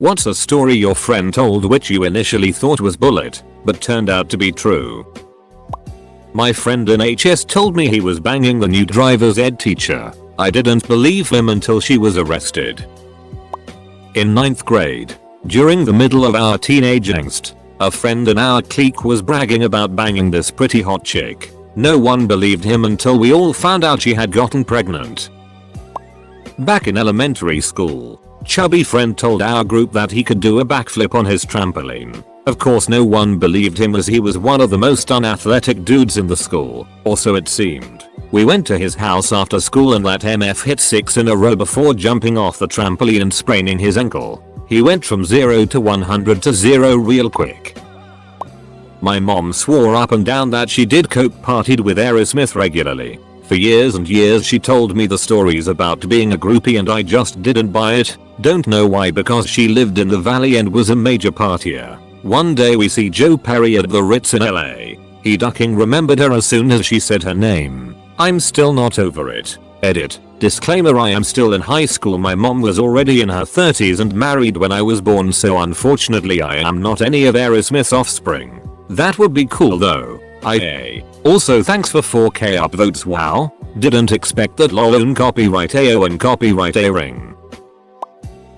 What's a story your friend told which you initially thought was bullet, but turned out to be true? My friend in HS told me he was banging the new driver's ed teacher. I didn't believe him until she was arrested. In 9th grade, during the middle of our teenage angst, a friend in our clique was bragging about banging this pretty hot chick. No one believed him until we all found out she had gotten pregnant. Back in elementary school, chubby friend told our group that he could do a backflip on his trampoline. Of course no one believed him as he was one of the most unathletic dudes in the school, or so it seemed. We went to his house after school and let MF hit 6 in a row before jumping off the trampoline and spraining his ankle. He went from 0 to 100 to 0 real quick. My mom swore up and down that she did coke partied with Aerosmith regularly. For years and years she told me the stories about being a groupie and I just didn't buy it. Don't know why, because she lived in the valley and was a major partier. One day we see Joe Perry at the Ritz in LA. He ducking remembered her as soon as she said her name. I'm still not over it. Edit. Disclaimer: I am still in high school. My mom was already in her 30s and married when I was born, so unfortunately I am not any of Aerosmith's offspring. That would be cool though. Also thanks for 4k upvotes. Wow. Didn't expect that. Lol. Own copyright AO and copyright A-ring.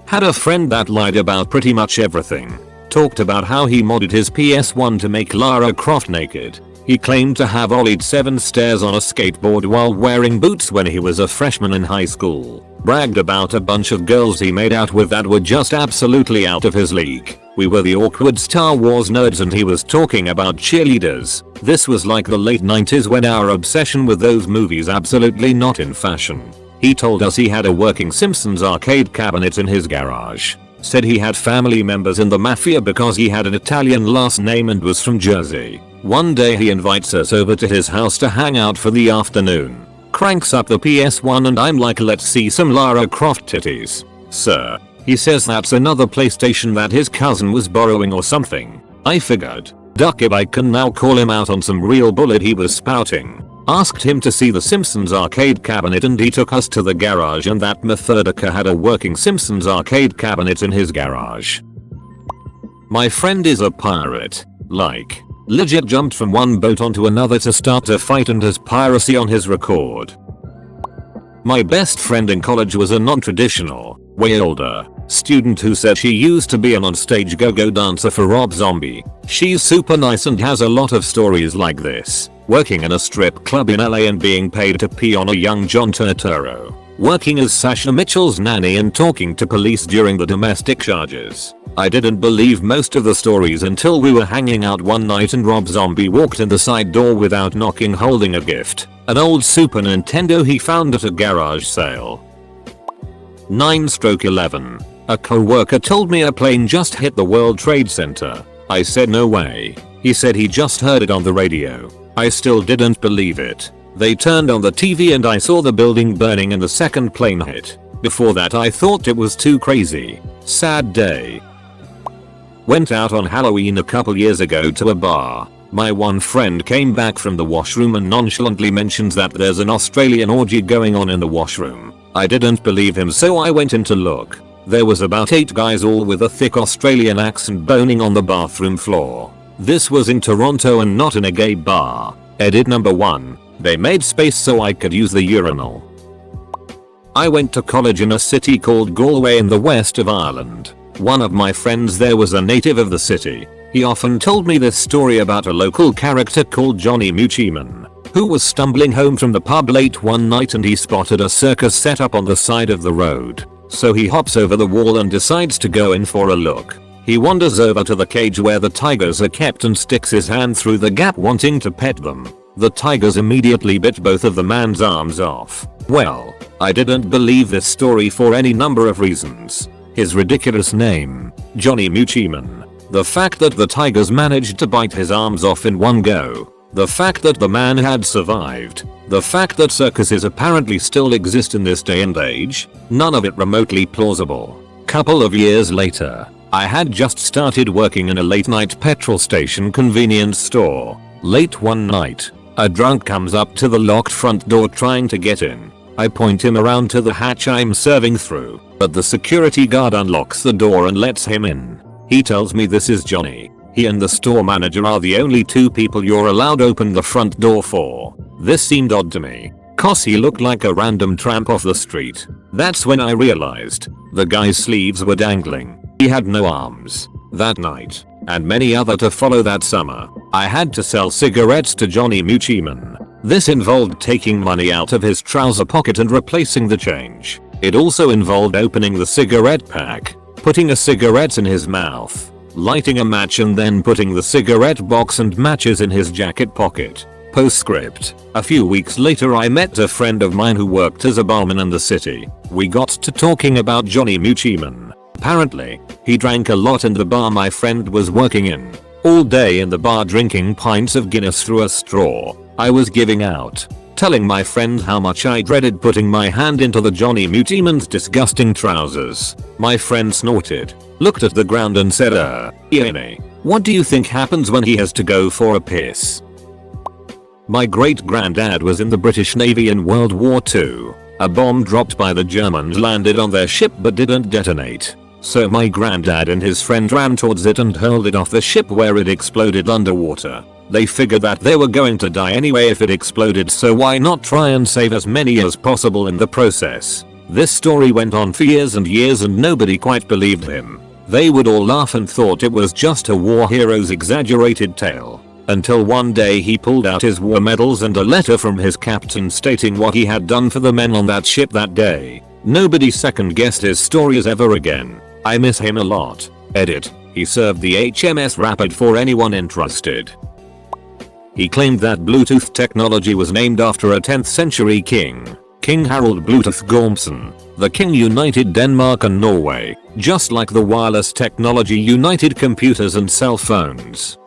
Had a friend that lied about pretty much everything. Talked about how he modded his PS1 to make Lara Croft naked. He claimed to have ollied 7 stairs on a skateboard while wearing boots when he was a freshman in high school. Bragged about a bunch of girls he made out with that were just absolutely out of his league. We were the awkward Star Wars nerds and he was talking about cheerleaders. This was like the late 90s when our obsession with those movies absolutely not in fashion. He told us he had a working Simpsons arcade cabinet in his garage. Said he had family members in the mafia because he had an Italian last name and was from Jersey. One day he invites us over to his house to hang out for the afternoon. Cranks up the PS1 and I'm like, let's see some Lara Croft titties. Sir. He says that's another PlayStation that his cousin was borrowing or something. I figured. Duck if I can now call him out on some real bullet he was spouting. Asked him to see the Simpsons arcade cabinet and he took us to the garage, and that Methodica had a working Simpsons arcade cabinet in his garage. My friend is a pirate. Like, legit jumped from one boat onto another to start a fight and has piracy on his record. My best friend in college was a non-traditional, way older, student who said she used to be an onstage go-go dancer for Rob Zombie. She's super nice and has a lot of stories like this. Working in a strip club in LA and being paid to pee on a young John Turturro. Working as Sasha Mitchell's nanny and talking to police during the domestic charges. I didn't believe most of the stories until we were hanging out one night and Rob Zombie walked in the side door without knocking holding a gift. An old Super Nintendo he found at a garage sale. 9/11. A co-worker told me a plane just hit the World Trade Center. I said no way. He said he just heard it on the radio. I still didn't believe it. They turned on the TV and I saw the building burning and the second plane hit. Before that I thought it was too crazy. Sad day. Went out on Halloween a couple years ago to a bar. My one friend came back from the washroom and nonchalantly mentions that there's an Australian orgy going on in the washroom. I didn't believe him, so I went in to look. There was about 8 guys all with a thick Australian accent boning on the bathroom floor. This was in Toronto and not in a gay bar. Edit number 1. They made space so I could use the urinal. I went to college in a city called Galway in the west of Ireland. One of my friends there was a native of the city. He often told me this story about a local character called Johnny Muchiman, who was stumbling home from the pub late one night and he spotted a circus set up on the side of the road. So he hops over the wall and decides to go in for a look. He wanders over to the cage where the tigers are kept and sticks his hand through the gap wanting to pet them. The tigers immediately bit both of the man's arms off. Well, I didn't believe this story for any number of reasons. His ridiculous name, Johnny Muchiman. The fact that the tigers managed to bite his arms off in one go. The fact that the man had survived. The fact that circuses apparently still exist in this day and age. None of it remotely plausible. Couple of years later, I had just started working in a late night petrol station convenience store. Late one night, a drunk comes up to the locked front door trying to get in. I point him around to the hatch I'm serving through, but the security guard unlocks the door and lets him in. He tells me this is Johnny. He and the store manager are the only two people you're allowed open the front door for. This seemed odd to me, cause he looked like a random tramp off the street. That's when I realized the guy's sleeves were dangling. He had no arms. That night, and many other to follow that summer, I had to sell cigarettes to Johnny Muchiman. This involved taking money out of his trouser pocket and replacing the change. It also involved opening the cigarette pack, putting a cigarette in his mouth, lighting a match and then putting the cigarette box and matches in his jacket pocket. Postscript. A few weeks later I met a friend of mine who worked as a barman in the city. We got to talking about Johnny Muchiman. Apparently, he drank a lot in the bar my friend was working in. All day in the bar drinking pints of Guinness through a straw. I was giving out, telling my friend how much I dreaded putting my hand into the Johnny Muchiman's disgusting trousers. My friend snorted, looked at the ground and said Ian, what do you think happens when he has to go for a piss? My great granddad was in the British Navy in World War II. A bomb dropped by the Germans landed on their ship but didn't detonate. So my granddad and his friend ran towards it and hurled it off the ship where it exploded underwater. They figured that they were going to die anyway if it exploded, so why not try and save as many as possible in the process. This story went on for years and years and nobody quite believed him. They would all laugh and thought it was just a war hero's exaggerated tale. Until one day he pulled out his war medals and a letter from his captain stating what he had done for the men on that ship that day. Nobody second guessed his stories ever again. I miss him a lot. Edit. He served the HMS Rapid for anyone interested. He claimed that Bluetooth technology was named after a 10th century king, King Harald Bluetooth Gormson. The king united Denmark and Norway, just like the wireless technology united computers and cell phones.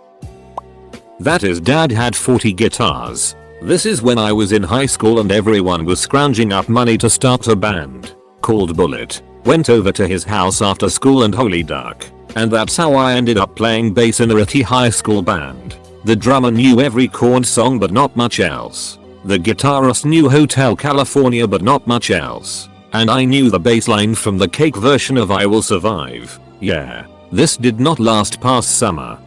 That his dad had 40 guitars. This is when I was in high school and everyone was scrounging up money to start a band called Bullet. Went over to his house after school and holy duck. And that's how I ended up playing bass in a Ritty high school band. The drummer knew every chord song but not much else. The guitarist knew Hotel California but not much else. And I knew the bass line from the Cake version of I Will Survive. Yeah. This did not last past summer.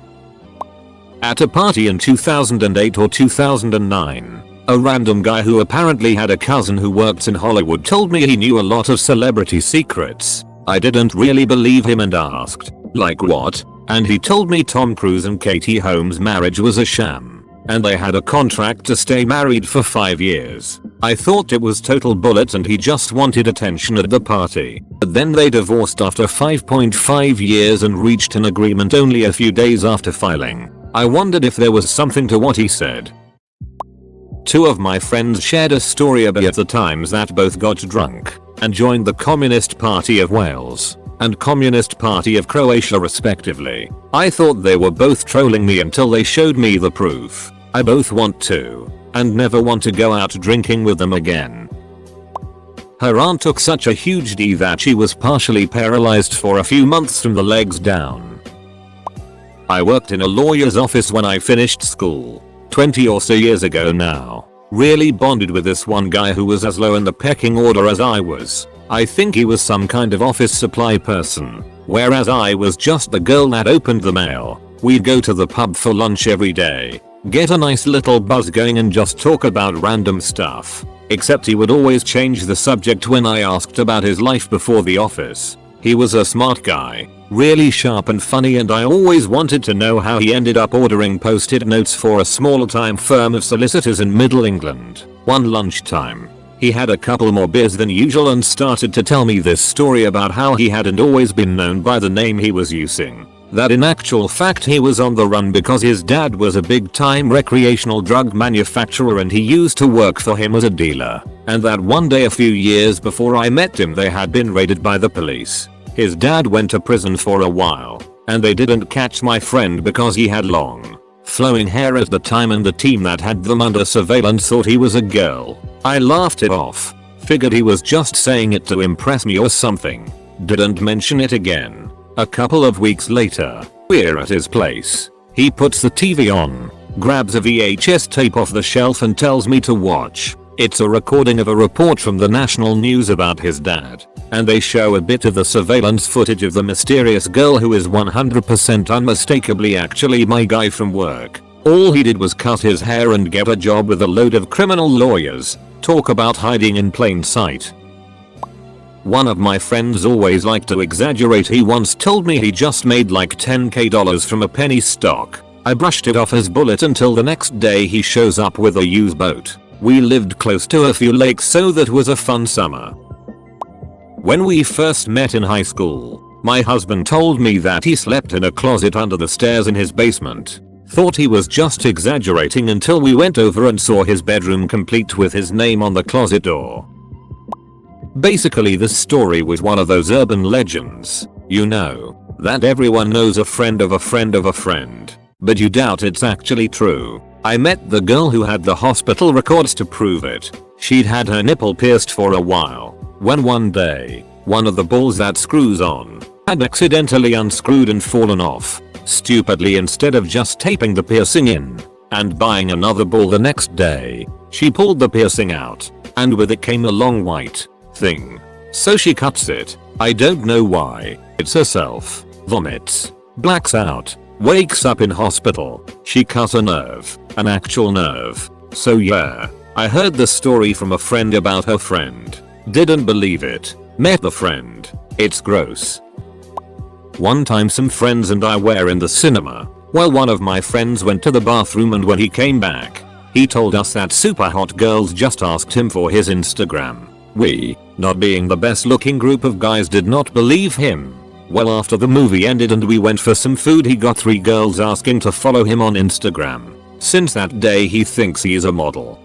At a party in 2008 or 2009, a random guy who apparently had a cousin who worked in Hollywood told me he knew a lot of celebrity secrets. I didn't really believe him and asked, like what? And he told me Tom Cruise and Katie Holmes' marriage was a sham, and they had a contract to stay married for 5 years. I thought it was total bullet and he just wanted attention at the party. But then they divorced after 5.5 years and reached an agreement only a few days after filing. I wondered if there was something to what he said. Two of my friends shared a story about the times that both got drunk and joined the Communist Party of Wales and Communist Party of Croatia respectively. I thought they were both trolling me until they showed me the proof. I both want to and never want to go out drinking with them again. Her aunt took such a huge D that she was partially paralyzed for a few months from the legs down. I worked in a lawyer's office when I finished school, 20 or so years ago now. Really bonded with this one guy who was as low in the pecking order as I was. I think he was some kind of office supply person, whereas I was just the girl that opened the mail. We'd go to the pub for lunch every day, get a nice little buzz going and just talk about random stuff. Except he would always change the subject when I asked about his life before the office. He was a smart guy, really sharp and funny, and I always wanted to know how he ended up ordering post-it notes for a small-time firm of solicitors in Middle England. One lunchtime, he had a couple more beers than usual and started to tell me this story about how he hadn't always been known by the name he was using. That in actual fact he was on the run because his dad was a big-time recreational drug manufacturer and he used to work for him as a dealer. And that one day a few years before I met him they had been raided by the police. His dad went to prison for a while, and they didn't catch my friend because he had long, flowing hair at the time and the team that had them under surveillance thought he was a girl. I laughed it off, figured he was just saying it to impress me or something. Didn't mention it again. A couple of weeks later, we're at his place. He puts the TV on, grabs a VHS tape off the shelf and tells me to watch. It's a recording of a report from the national news about his dad, and they show a bit of the surveillance footage of the mysterious girl who is 100% unmistakably actually my guy from work. All he did was cut his hair and get a job with a load of criminal lawyers. Talk about hiding in plain sight. One of my friends always liked to exaggerate. He once told me he just made like $10k from a penny stock. I brushed it off as bullet until the next day he shows up with a used boat. We lived close to a few lakes, so that was a fun summer. When we first met in high school, my husband told me that he slept in a closet under the stairs in his basement. Thought he was just exaggerating until we went over and saw his bedroom complete with his name on the closet door. Basically, this story was one of those urban legends, you know, that everyone knows a friend of a friend of a friend, but you doubt it's actually true. I met the girl who had the hospital records to prove it. She'd had her nipple pierced for a while, when one day, one of the balls that screws on had accidentally unscrewed and fallen off. Stupidly, instead of just taping the piercing in and buying another ball the next day, she pulled the piercing out, and with it came a long white thing. So she cuts it. I don't know why. It's herself. Vomits. Blacks out. Wakes up in hospital. She cut a nerve. An actual nerve. So yeah. I heard the story from a friend about her friend. Didn't believe it. Met the friend. It's gross. One time some friends and I were in the cinema. While one of my friends went to the bathroom, and when he came back, he told us that super hot girls just asked him for his Instagram. We, not being the best looking group of guys, did not believe him. Well, after the movie ended and we went for some food, he got 3 girls asking to follow him on Instagram. Since that day he thinks he is a model.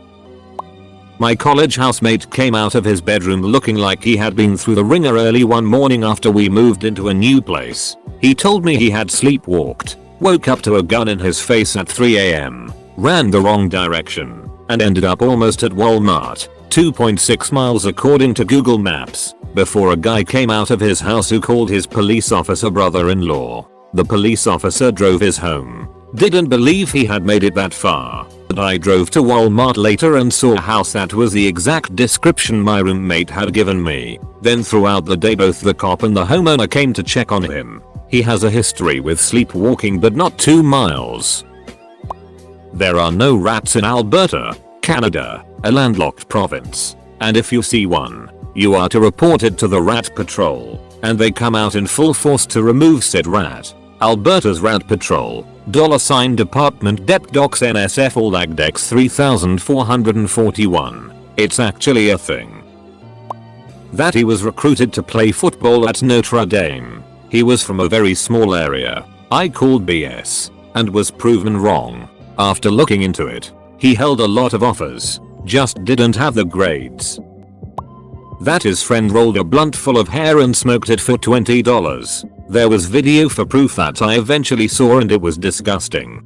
My college housemate came out of his bedroom looking like he had been through the ringer early one morning after we moved into a new place. He told me he had sleepwalked, woke up to a gun in his face at 3 AM, ran the wrong direction, and ended up almost at Walmart, 2.6 miles according to Google Maps, before a guy came out of his house who called his police officer brother-in-law. The police officer drove his home. Didn't believe he had made it that far. But I drove to Walmart later and saw a house that was the exact description my roommate had given me. Then throughout the day both the cop and the homeowner came to check on him. He has a history with sleepwalking, but not 2 miles. There are no rats in Alberta, Canada, a landlocked province. And if you see one, you are to report it to the Rat Patrol, and they come out in full force to remove said rat. Alberta's Rat Patrol, $Department Det Docs NSF Allagdex 3441. It's actually a thing. That he was recruited to play football at Notre Dame. He was from a very small area. I called BS, and was proven wrong. After looking into it, he held a lot of offers, just didn't have the grades. That his friend rolled a blunt full of hair and smoked it for $20. There was video for proof that I eventually saw, and it was disgusting.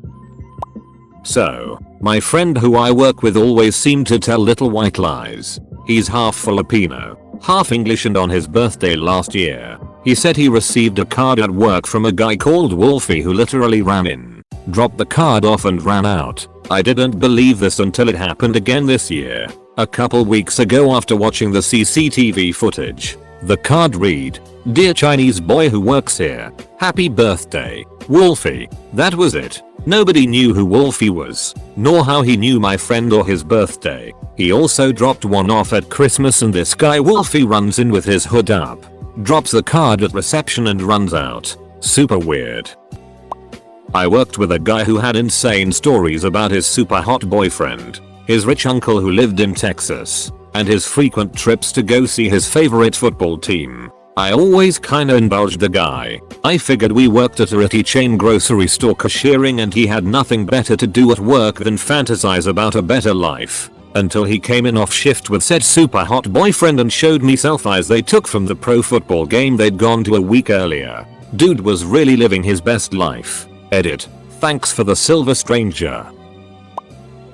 So, my friend who I work with always seemed to tell little white lies. He's half Filipino, half English, and on his birthday last year, he said he received a card at work from a guy called Wolfie who literally ran in, dropped the card off and ran out. I didn't believe this until it happened again this year. A couple weeks ago after watching the CCTV footage. The card read, "Dear Chinese boy who works here, happy birthday, Wolfie." That was it. Nobody knew who Wolfie was, nor how he knew my friend or his birthday. He also dropped one off at Christmas, and this guy Wolfie runs in with his hood up, drops the card at reception and runs out. Super weird. I worked with a guy who had insane stories about his super hot boyfriend, his rich uncle who lived in Texas, and his frequent trips to go see his favorite football team. I always kinda indulged the guy. I figured we worked at a Ritty chain grocery store cashiering, and he had nothing better to do at work than fantasize about a better life. Until he came in off shift with said super hot boyfriend and showed me selfies they took from the pro football game they'd gone to a week earlier. Dude was really living his best life. Edit. Thanks for the silver stranger.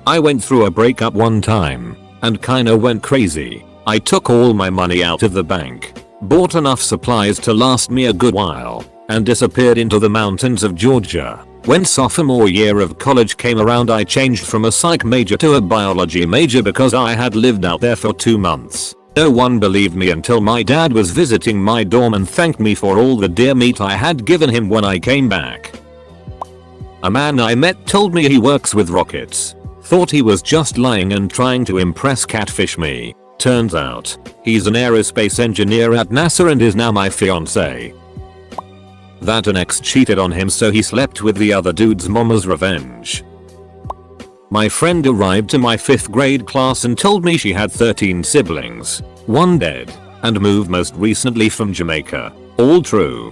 I went through a breakup one time, and kinda went crazy. I took all my money out of the bank, bought enough supplies to last me a good while, and disappeared into the mountains of Georgia. When sophomore year of college came around, I changed from a psych major to a biology major because I had lived out there for 2 months. No one believed me until my dad was visiting my dorm and thanked me for all the deer meat I had given him when I came back. A man I met told me he works with rockets. Thought he was just lying and trying to impress catfish me. Turns out, he's an aerospace engineer at NASA and is now my fiance. That an ex cheated on him, so he slept with the other dude's mom as revenge. My friend arrived to my 5th grade class and told me she had 13 siblings, 1 dead, and moved most recently from Jamaica. All true.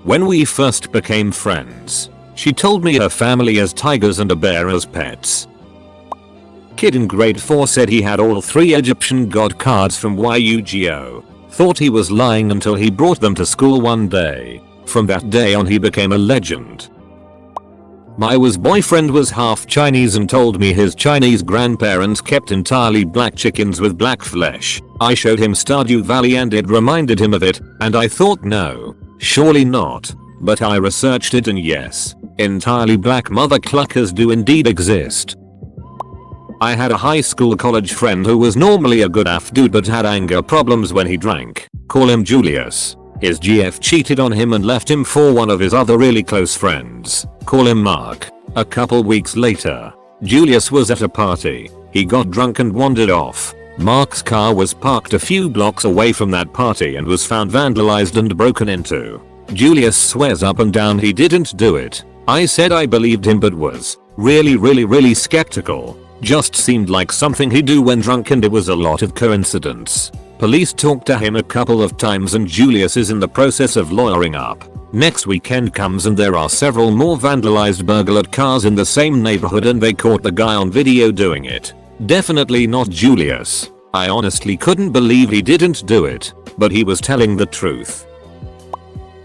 When we first became friends, she told me her family has tigers and a bear as pets. Kid in grade 4 said he had all 3 Egyptian god cards from Yu-Gi-Oh! Thought he was lying until he brought them to school one day. From that day on he became a legend. My boyfriend was half Chinese and told me his Chinese grandparents kept entirely black chickens with black flesh. I showed him Stardew Valley and it reminded him of it, and I thought no, surely not. But I researched it and yes, entirely black mother cluckers do indeed exist. I had a high school college friend who was normally a good AF dude but had anger problems when he drank. Call him Julius. His GF cheated on him and left him for one of his other really close friends. Call him Mark. A couple weeks later, Julius was at a party. He got drunk and wandered off. Mark's car was parked a few blocks away from that party and was found vandalized and broken into. Julius swears up and down he didn't do it. I said I believed him but was really skeptical. Just seemed like something he'd do when drunk and it was a lot of coincidence. Police talked to him a couple of times and Julius is in the process of lawyering up. Next weekend comes and there are several more vandalized burglared cars in the same neighborhood and they caught the guy on video doing it. Definitely not Julius. I honestly couldn't believe he didn't do it, but he was telling the truth.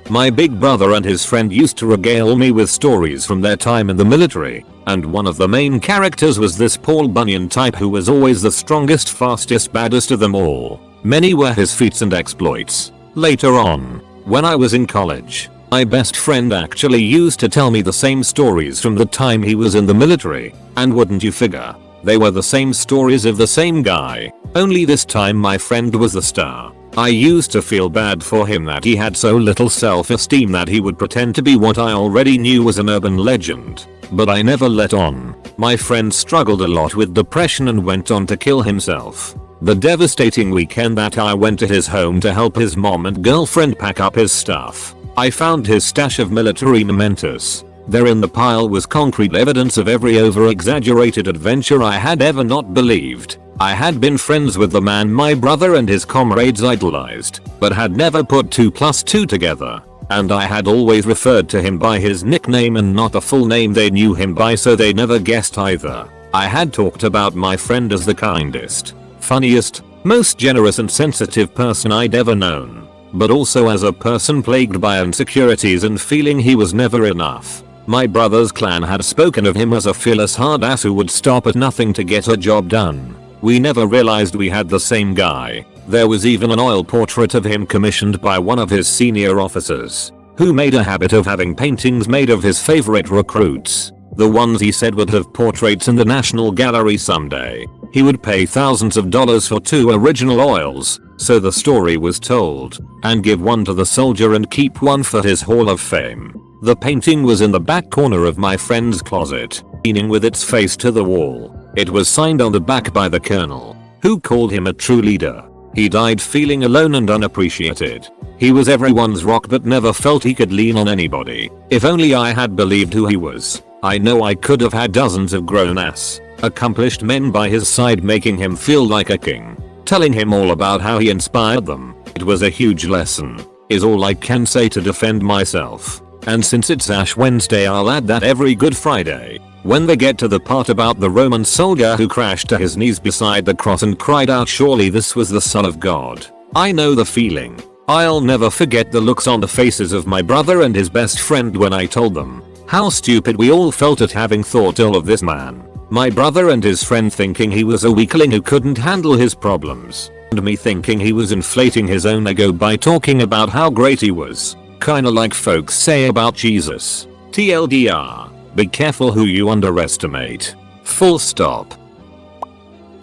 My big brother and his friend used to regale me with stories from their time in the military, and one of the main characters was this Paul Bunyan type who was always the strongest, fastest, baddest of them all. Many were his feats and exploits. Later on, when I was in college, my best friend actually used to tell me the same stories from the time he was in the military, and wouldn't you figure, they were the same stories of the same guy, only this time my friend was the star. I used to feel bad for him that he had so little self-esteem that he would pretend to be what I already knew was an urban legend. But I never let on. My friend struggled a lot with depression and went on to kill himself. The devastating weekend that I went to his home to help his mom and girlfriend pack up his stuff, I found his stash of military mementos. There in the pile was concrete evidence of every over-exaggerated adventure I had ever not believed. I had been friends with the man my brother and his comrades idolized, but had never put 2 + 2 together. And I had always referred to him by his nickname and not the full name they knew him by, so they never guessed either. I had talked about my friend as the kindest, funniest, most generous and sensitive person I'd ever known, but also as a person plagued by insecurities and feeling he was never enough. My brother's clan had spoken of him as a fearless hard ass who would stop at nothing to get a job done. We never realized we had the same guy. There was even an oil portrait of him commissioned by one of his senior officers, who made a habit of having paintings made of his favorite recruits, the ones he said would have portraits in the National Gallery someday. He would pay thousands of dollars for 2 original oils, so the story was told, and give one to the soldier and keep one for his Hall of Fame. The painting was in the back corner of my friend's closet, leaning with its face to the wall. It was signed on the back by the colonel, who called him a true leader. He died feeling alone and unappreciated. He was everyone's rock but never felt he could lean on anybody. If only I had believed who he was. I know I could have had dozens of grown-ass, accomplished men by his side making him feel like a king, telling him all about how he inspired them. It was a huge lesson, is all I can say to defend myself. And since it's Ash Wednesday, I'll add that every Good Friday, when they get to the part about the Roman soldier who crashed to his knees beside the cross and cried out, "Surely this was the Son of God." I know the feeling. I'll never forget the looks on the faces of my brother and his best friend when I told them how stupid we all felt at having thought ill of this man. My brother and his friend thinking he was a weakling who couldn't handle his problems, and me thinking he was inflating his own ego by talking about how great he was. Kinda like folks say about Jesus. TLDR, be careful who you underestimate. Full stop.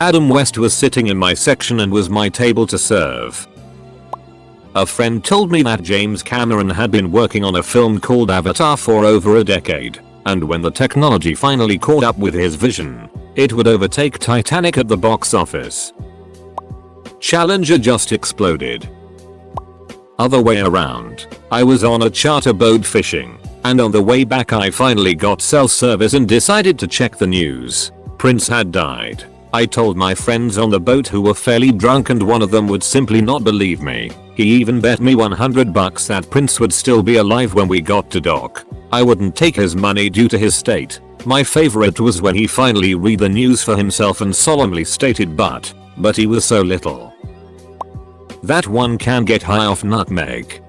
Adam West was sitting in my section and was my table to serve. A friend told me that James Cameron had been working on a film called Avatar for over a decade, and when the technology finally caught up with his vision, it would overtake Titanic at the box office. Challenger just exploded. Other way around, I was on a charter boat fishing, and on the way back I finally got cell service and decided to check the news. Prince had died. I told my friends on the boat who were fairly drunk and one of them would simply not believe me. He even bet me $100 that Prince would still be alive when we got to dock. I wouldn't take his money due to his state. My favorite was when he finally read the news for himself and solemnly stated but he was so little. That one can get high off nutmeg.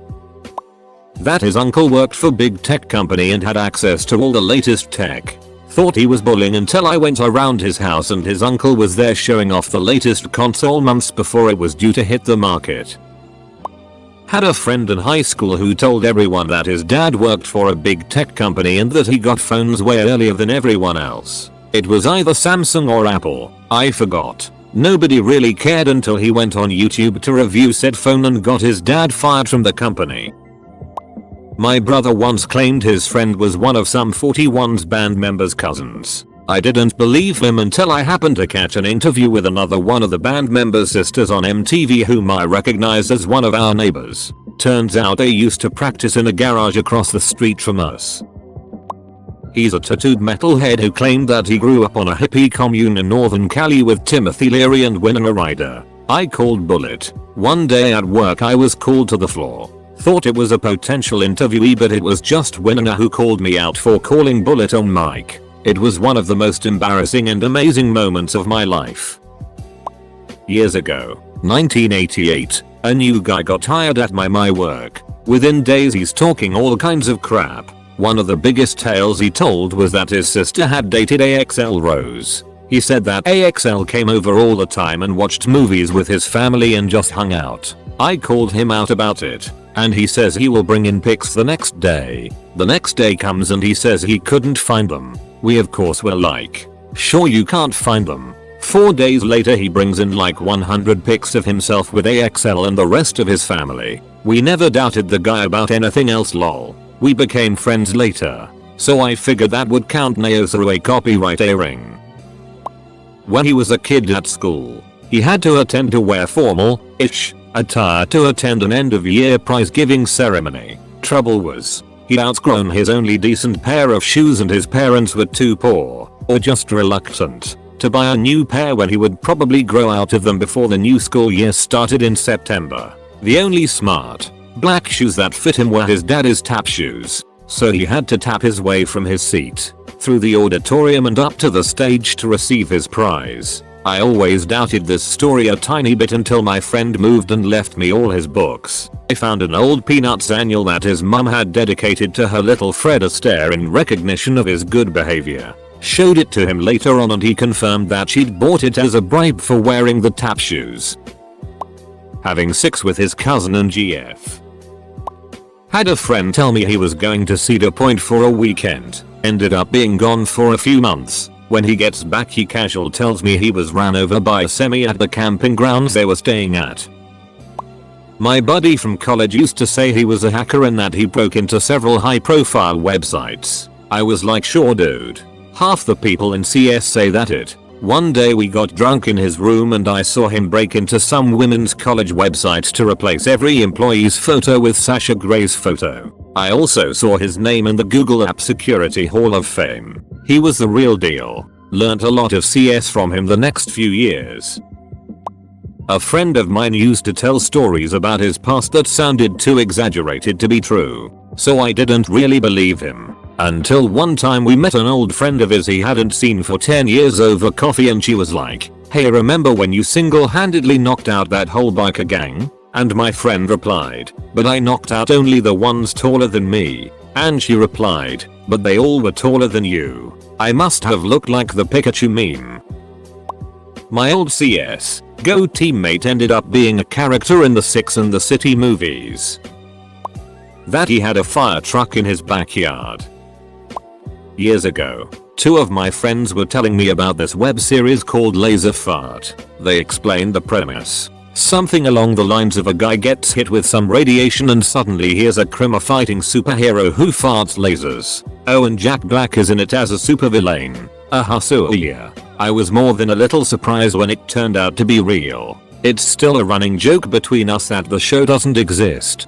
That his uncle worked for big tech company and had access to all the latest tech. Thought he was bullying until I went around his house and his uncle was there showing off the latest console months before it was due to hit the market. Had a friend in high school who told everyone that his dad worked for a big tech company and that he got phones way earlier than everyone else. It was either Samsung or Apple, I forgot. Nobody really cared until he went on YouTube to review said phone and got his dad fired from the company. My brother once claimed his friend was one of some 41's band members' cousins. I didn't believe him until I happened to catch an interview with another one of the band members' sisters on MTV whom I recognized as one of our neighbors. Turns out they used to practice in a garage across the street from us. He's a tattooed metalhead who claimed that he grew up on a hippie commune in Northern Cali with Timothy Leary and Winona Ryder. I called Bullet. One day at work I was called to the floor. Thought it was a potential interviewee but it was just Winona who called me out for calling Bullet on mic. It was one of the most embarrassing and amazing moments of my life. Years ago, 1988, a new guy got hired at my work. Within days he's talking all kinds of crap. One of the biggest tales he told was that his sister had dated AXL Rose. He said that AXL came over all the time and watched movies with his family and just hung out. I called him out about it, and he says he will bring in pics the next day. The next day comes and he says he couldn't find them. We of course were like, sure you can't find them. 4 days later he brings in like 100 pics of himself with AXL and the rest of his family. We never doubted the guy about anything else lol. We became friends later, so I figured that would count Neo through a copyright airing. When he was a kid at school, he had to attend to wear formal-ish attire to attend an end of year prize giving ceremony. Trouble was, he'd outgrown his only decent pair of shoes and his parents were too poor, or just reluctant, to buy a new pair when he would probably grow out of them before the new school year started in September. The only smart, black shoes that fit him were his dad's tap shoes, so he had to tap his way from his seat, through the auditorium and up to the stage to receive his prize. I always doubted this story a tiny bit until my friend moved and left me all his books. I found an old Peanuts annual that his mum had dedicated to her little Fred Astaire in recognition of his good behavior. Showed it to him later on and he confirmed that she'd bought it as a bribe for wearing the tap shoes. Having sex with his cousin and GF. Had a friend tell me he was going to Cedar Point for a weekend. Ended up being gone for a few months. When he gets back he casual tells me he was ran over by a semi at the camping grounds they were staying at. My buddy from college used to say he was a hacker and that he broke into several high profile websites. I was like sure dude. Half the people in CS say that it. One day we got drunk in his room and I saw him break into some women's college website to replace every employee's photo with Sasha Gray's photo. I also saw his name in the Google App Security Hall of Fame. He was the real deal. Learned a lot of CS from him the next few years. A friend of mine used to tell stories about his past that sounded too exaggerated to be true, so I didn't really believe him. Until one time we met an old friend of his he hadn't seen for 10 years over coffee and she was like, hey remember when you single-handedly knocked out that whole biker gang? And my friend replied, but I knocked out only the ones taller than me. And she replied, but they all were taller than you. I must have looked like the Pikachu meme. My old CS Go teammate ended up being a character in the Six and the City movies. That he had a fire truck in his backyard. Years ago, two of my friends were telling me about this web series called Laser Fart. They explained the premise. Something along the lines of a guy gets hit with some radiation and suddenly hears a crime fighting superhero who farts lasers. Oh, and Jack Black is in it as a supervillain. Yeah. I was more than a little surprised when it turned out to be real. It's still a running joke between us that the show doesn't exist.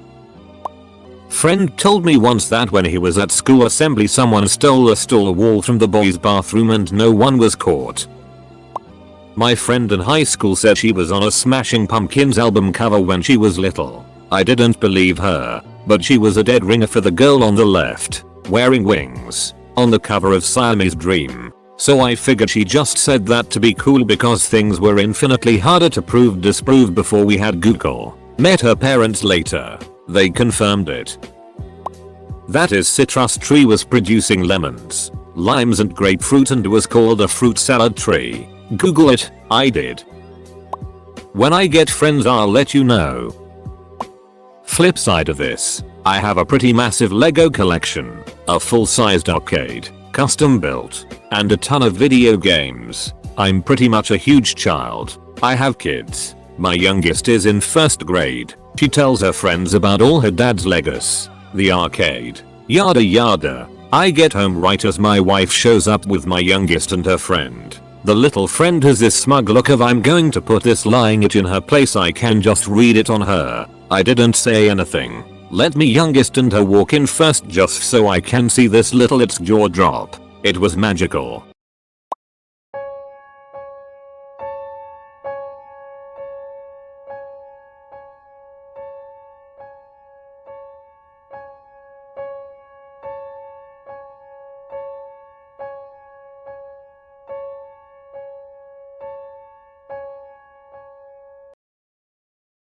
Friend told me once that when he was at school assembly someone stole a stall wall from the boys' bathroom and no one was caught. My friend in high school said she was on a Smashing Pumpkins album cover when she was little. I didn't believe her, but she was a dead ringer for the girl on the left, wearing wings, on the cover of Siamese Dream. So I figured she just said that to be cool because things were infinitely harder to disprove before we had Google. Met her parents later. They confirmed it. That his citrus tree was producing lemons, limes and grapefruit and was called a fruit salad tree. Google it, I did. When I get friends I'll let you know. Flip side of this, I have a pretty massive Lego collection, a full-sized arcade, custom built, and a ton of video games. I'm pretty much a huge child. I have kids. My youngest is in 1st grade. She tells her friends about all her dad's Legos, the arcade, yada yada. I get home right as my wife shows up with my youngest and her friend. The little friend has this smug look of I'm going to put this lying it in her place, I can just read it on her. I didn't say anything. Let me youngest and her walk in first just so I can see this little its jaw drop. It was magical.